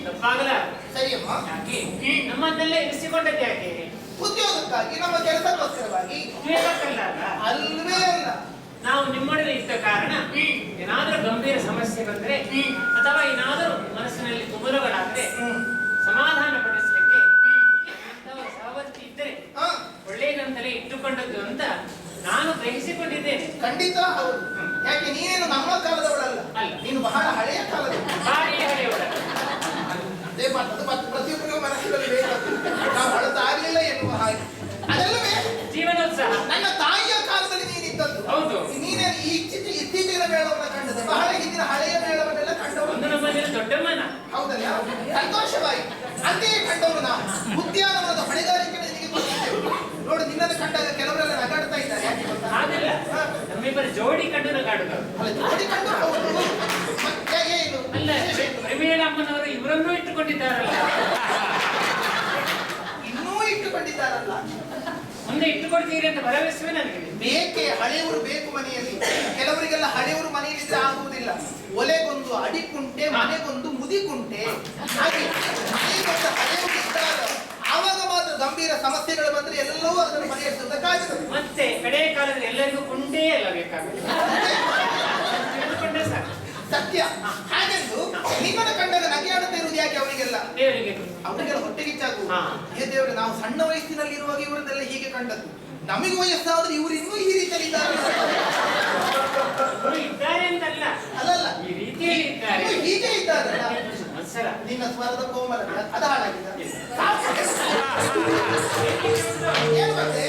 ತಪ್ಪಾಗಲ್ಲ. ಸರಿಯಮ್ಮ. ಯಾಕೆ ನಮ್ಮನ್ನೆಲ್ಲ ಇರಿಸಿಕೊಂಡದ್ದು ಯಾಕೆ? ಉದ್ಯೋಗಕ್ಕಾಗಿ, ನಮ್ಮ ಕೆಲಸಕ್ಕೋಸ್ಕರವಾಗಿ. ಹೇಳಕ್ಕಲ್ಲ ಅಲ್ವೇ ಅಲ್ಲ. ನಾವು ನಿಮ್ಮೊಡನೆ ಇದ್ದ ಕಾರಣ ಏನಾದರೂ ಗಂಭೀರ ಸಮಸ್ಯೆ ಬಂದ್ರೆ ಅಥವಾ ಏನಾದರೂ ಮನಸ್ಸಿನಲ್ಲಿ ತುಮುಲಗಳಾದ್ರೆ ಸಮಾಧಾನ ಪಡಿಸಲಿಕ್ಕೆ ಸಹವರ್ತಿ ಇದ್ದರೆ ಒಳ್ಳೆಯದಂತಲೇ ಇಟ್ಟುಕೊಂಡದ್ದು ಅಂತ ನಾನು ಗ್ರಹಿಸಿಕೊಂಡಿದ್ದೇನೆ. ಖಂಡಿತ ಹೌದು. ಯಾಕೆ ನೀನೇನು ನಮ್ಮ ಕಾಲದವಳಲ್ಲ, ಅಲ್ಲ, ನೀನು ಬಹಳ ಹಳೆಯ ಕಾಲದ. ಭಾರಿ ಹಳೆಯವಳ. ಅದೇ ಮಾತದ್ದು ಮತ್ತೆ ಪ್ರತಿಯೊಬ್ಬರಿಗೂ ಮನಸ್ಸಿನಲ್ಲಿ ಬೇಕಾದ್ದು. ನಾವು ಹೊಳತಾಗಲಿಲ್ಲ ಎನ್ನುವ ಹಾಗೆ ಅದಲ್ಲವೇ ಜೀವನೋತ್ಸಾಹ. ನನ್ನ ತಾಯಿಯ ಕಾಲದಲ್ಲಿ ನೀನಿದ್ದದ್ದು. ಹೌದು. ನೀನೇ ಇತ್ತೀಚಿನ ಮೇಳವನ್ನ ಕಂಡದ್ದು, ಬಹಳ ಹಿಂದಿನ ಹಳೆಯ ಮೇಳವನ್ನೆಲ್ಲ ಕಂಡವರು. ಒಂದು ನಮ್ಮಲ್ಲಿ ದೊಡ್ಡಮ್ಮನ. ಹೌದಲ್ಲ, ಸಂತೋಷವಾಯಿತು. ಅಂತೆಯೇ ಕಂಡವರು ನಾವು ಉದ್ಯಾನವನದ ಹೊಣೆಗಾರಿಕೆ ನಿನಗೆ ಕೊಟ್ಟಿದ್ದೇವೆ. ನೋಡು, ನಿನ್ನನ್ನು ಕಂಡಾಗ ಕೆಲವರೆಲ್ಲ ನಗಾಡ್ತಾ ಇದ್ದಾರೆ. ಯಾಕೆ ಗೊತ್ತಾ? ಹಾಗಲ್ಲ, ನಮ್ಮಿಬ್ಬರ ಜೋಡಿ ಕಂಡು ನಗಾಡುದು. ಅಲ್ಲ, ಜೋಡಿ ಕಂಡು ಹೌದು. ಮತ್ತೆ ಏನು? ಅಲ್ಲ, ಪ್ರಮೀಳಮ್ಮನವರು ಇವರನ್ನೂ ಇಟ್ಟುಕೊಂಡಿದ್ದಾರಲ್ಲ. ಇನ್ನೂ ಇಟ್ಟುಕೊಂಡಿದ್ದಾರಲ್ಲ. ಮುಂದೆ ಇಟ್ಟುಕೊಡ್ತೀರಿ ಅಂತ ಭರವಸೆ ನನಗೆ. ಬೇಕೆ ಹಳೆಯವರು ಬೇಕು ಮನೆಯಲ್ಲಿ. ಕೆಲವರಿಗೆಲ್ಲ ಹಳೆಯವರು ಮನೆಯಲ್ಲಿದ್ರೆ ಆಗುವುದಿಲ್ಲ. ಒಲೆಗೊಂದು ಅಡಿಕುಂಟೆ, ಮನೆಗೊಂದು ಮುದಿಕುಂಟೆ. ಹಾಗೆ ಮನೆಗೊಂದು ಹಳೆಯವರು ಇದ್ದಾಗ ಆವಾಗ ಮಾತ್ರ ಗಂಭೀರ ಸಮಸ್ಯೆಗಳು ಬಂದ್ರೆ ಎಲ್ಲವೂ ಅದನ್ನು ಪರಿಹರಿಸುವುದಕ್ಕಾಗುತ್ತದೆ. ಮತ್ತೆ ಕಡೆ ಕಾಲದಲ್ಲಿ ಎಲ್ಲರಿಗೂ ಕುಂಟೇ ಎಲ್ಲ ಬೇಕಾಗುತ್ತೆ. ಸತ್ಯ. ಹಾಗೆಂದು ನಿಮ್ಮನ್ನು ಕಂಡಾಗ ನಗೆಯಾಡುತ್ತಾ ಇರುವುದು ಯಾಕೆ ಅವರಿಗೆಲ್ಲ? ಅವರಿಗೆಲ್ಲ ಹೊಟ್ಟೆಗಿಚ್ಚಾಗುವುದು. ಹೇ ದೇವರೇ, ನಾವು ಸಣ್ಣ ವಯಸ್ಸಿನಲ್ಲಿ ಇರುವಾಗ ಇವರನ್ನೆಲ್ಲ ಹೀಗೆ ಕಂಡದ್ದು. ನಮಗೆ ವಯಸ್ಸಾದ್ರೆ ಇವರು ಇನ್ನೂ ಈ ರೀತಿಯಲ್ಲಿ ಇದ್ದಾರೆ ಅಂತಲ್ಲ, ಅಲ್ಲಲ್ಲ, ಈ ರೀತಿಯಲ್ಲಿ ಇದ್ದಾರೆ. ಹೀಗೆ ಇದ್ದಾರಲ್ಲ. ನಿನ್ನ ಸ್ವರದ ಕೋಮಲ ಅದ ಹಾಳಾಗಿದೆ. ಏನು ಮತ್ತೆ